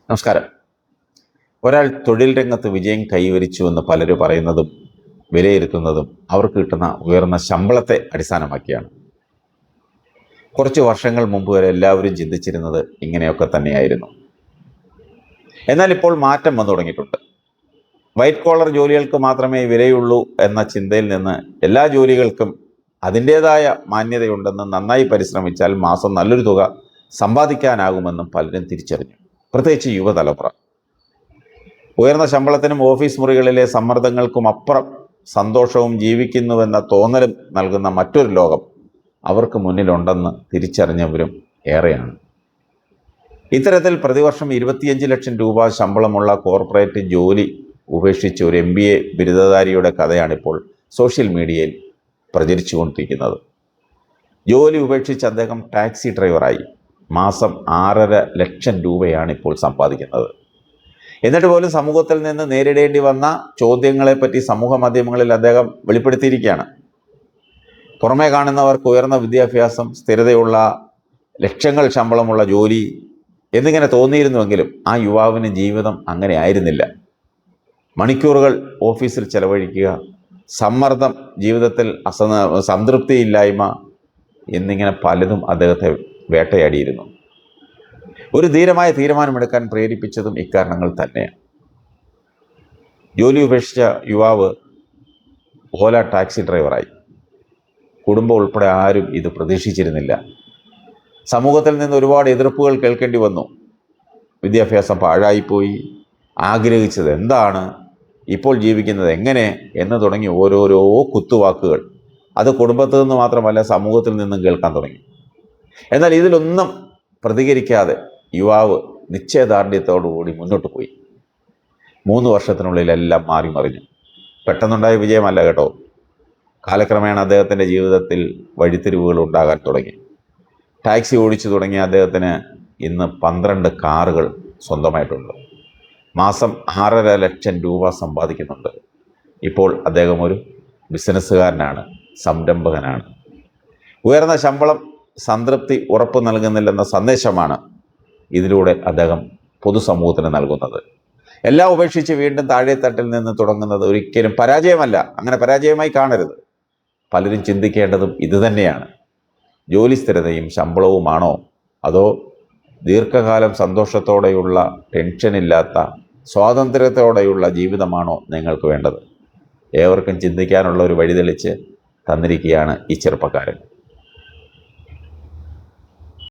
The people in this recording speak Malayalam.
നമസ്കാരം. ഒരാൾ തൊഴിൽ രംഗത്ത് വിജയം കൈവരിച്ചുവെന്ന് പലരും പറയുന്നതും വിലയിരുത്തുന്നതും അവർക്ക് കിട്ടുന്ന ഉയർന്ന ശമ്പളത്തെ അടിസ്ഥാനമാക്കിയാണ്. കുറച്ച് വർഷങ്ങൾ മുമ്പ് വരെ എല്ലാവരും ചിന്തിച്ചിരുന്നത് ഇങ്ങനെയൊക്കെ തന്നെയായിരുന്നു. എന്നാൽ ഇപ്പോൾ മാറ്റം വന്നു തുടങ്ങിയിട്ടുണ്ട്. വൈറ്റ് കോളർ ജോലികൾക്ക് മാത്രമേ വിലയുള്ളൂ എന്ന ചിന്തയിൽ നിന്ന് എല്ലാ ജോലികൾക്കും അതിൻ്റേതായ മാന്യതയുണ്ടെന്ന് നന്നായി പരിശ്രമിച്ചാൽ മാസം നല്ലൊരു തുക സമ്പാദിക്കാനാകുമെന്നും പലരും തിരിച്ചറിഞ്ഞു. പ്രത്യേകിച്ച് യുവതലമുറ. ഉയർന്ന ശമ്പളത്തിനും ഓഫീസ് മുറികളിലെ സമ്മർദ്ദങ്ങൾക്കും അപ്പുറം സന്തോഷവും ജീവിക്കുന്നുവെന്ന തോന്നലും നൽകുന്ന മറ്റൊരു ലോകം അവർക്ക് മുന്നിലുണ്ടെന്ന് തിരിച്ചറിഞ്ഞവരും ഏറെയാണ്. ഇത്തരത്തിൽ പ്രതിവർഷം 25 ലക്ഷം രൂപ ശമ്പളമുള്ള കോർപ്പറേറ്റ് ജോലി ഉപേക്ഷിച്ച് ഒരു MBA ബിരുദധാരിയുടെ കഥയാണിപ്പോൾ സോഷ്യൽ മീഡിയയിൽ പ്രചരിച്ചുകൊണ്ടിരിക്കുന്നത്. ജോലി ഉപേക്ഷിച്ച് അദ്ദേഹം ടാക്സി ഡ്രൈവറായി മാസം 6.5 ലക്ഷം രൂപയാണ് ഇപ്പോൾ സമ്പാദിക്കുന്നത്. എന്നിട്ട് പോലും സമൂഹത്തിൽ നിന്ന് നേരിടേണ്ടി വന്ന ചോദ്യങ്ങളെപ്പറ്റി സമൂഹ മാധ്യമങ്ങളിൽ അദ്ദേഹം വെളിപ്പെടുത്തിയിരിക്കുകയാണ്. പുറമേ കാണുന്നവർക്ക് ഉയർന്ന വിദ്യാഭ്യാസം, സ്ഥിരതയുള്ള ലക്ഷങ്ങൾ ശമ്പളമുള്ള ജോലി എന്നിങ്ങനെ തോന്നിയിരുന്നുവെങ്കിലും ആ യുവാവിന് ജീവിതം അങ്ങനെ ആയിരുന്നില്ല. മണിക്കൂറുകൾ ഓഫീസിൽ ചെലവഴിക്കുക, സമ്മർദ്ദം, ജീവിതത്തിൽ സംതൃപ്തിയില്ലായ്മ എന്നിങ്ങനെ പലതും അദ്ദേഹത്തെ വേട്ടയാടിയിരുന്നു. ഒരു ധീരമായ തീരുമാനമെടുക്കാൻ പ്രേരിപ്പിച്ചതും ഇക്കാരണങ്ങൾ തന്നെയാണ്. ജോലി ഉപേക്ഷിച്ച യുവാവ് ഓല ടാക്സി ഡ്രൈവറായി. കുടുംബം ഉൾപ്പെടെ ആരും ഇത് പ്രതീക്ഷിച്ചിരുന്നില്ല. സമൂഹത്തിൽ നിന്ന് ഒരുപാട് എതിർപ്പുകൾ കേൾക്കേണ്ടി വന്നു. വിദ്യാഭ്യാസം പാഴായിപ്പോയി, ആഗ്രഹിച്ചത് എന്താണ്, ഇപ്പോൾ ജീവിക്കുന്നത് എങ്ങനെ എന്ന് തുടങ്ങി ഓരോരോ കുത്തുവാക്കുകൾ അത് കുടുംബത്തിൽ നിന്ന് മാത്രമല്ല സമൂഹത്തിൽ നിന്നും കേൾക്കാൻ തുടങ്ങി. എന്നാൽ ഇതിലൊന്നും പ്രതികരിക്കാതെ യുവാവ് നിശ്ചയദാർഢ്യത്തോടുകൂടി മുന്നോട്ട് പോയി. 3 വർഷത്തിനുള്ളിലെല്ലാം മാറി മറിഞ്ഞു. പെട്ടെന്നുണ്ടായ വിജയമല്ല കേട്ടോ. കാലക്രമേണ അദ്ദേഹത്തിൻ്റെ ജീവിതത്തിൽ വഴിത്തിരിവുകൾ ഉണ്ടാകാൻ തുടങ്ങി. ടാക്സി ഓടിച്ചു തുടങ്ങിയ അദ്ദേഹത്തിന് ഇന്ന് 12 കാറുകൾ സ്വന്തമായിട്ടുണ്ട്. മാസം 6.5 ലക്ഷം രൂപ സമ്പാദിക്കുന്നുണ്ട്. ഇപ്പോൾ അദ്ദേഹം ഒരു ബിസിനസ്സുകാരനാണ്, സംരംഭകനാണ്. ഉയർന്ന ശമ്പളം സംതൃപ്തി ഉറപ്പ് നൽകുന്നില്ലെന്ന സന്ദേശമാണ് ഇതിലൂടെ അദ്ദേഹം പൊതുസമൂഹത്തിന് നൽകുന്നത്. എല്ലാം ഉപേക്ഷിച്ച് വീണ്ടും താഴെത്തട്ടിൽ നിന്ന് തുടങ്ങുന്നത് ഒരിക്കലും പരാജയമല്ല. അങ്ങനെ പരാജയമായി കാണരുത്. പലരും ചിന്തിക്കേണ്ടതും ഇതുതന്നെയാണ്. ജോലി സ്ഥിരതയും ശമ്പളവുമാണോ, അതോ ദീർഘകാലം സന്തോഷത്തോടെയുള്ള, ടെൻഷനില്ലാത്ത, സ്വാതന്ത്ര്യത്തോടെയുള്ള ജീവിതമാണോ നിങ്ങൾക്ക് വേണ്ടത്? ഏവർക്കും ചിന്തിക്കാനുള്ള ഒരു വഴി തെളിച്ച് തന്നിരിക്കുകയാണ് ഈ ചെറുപ്പക്കാരൻ.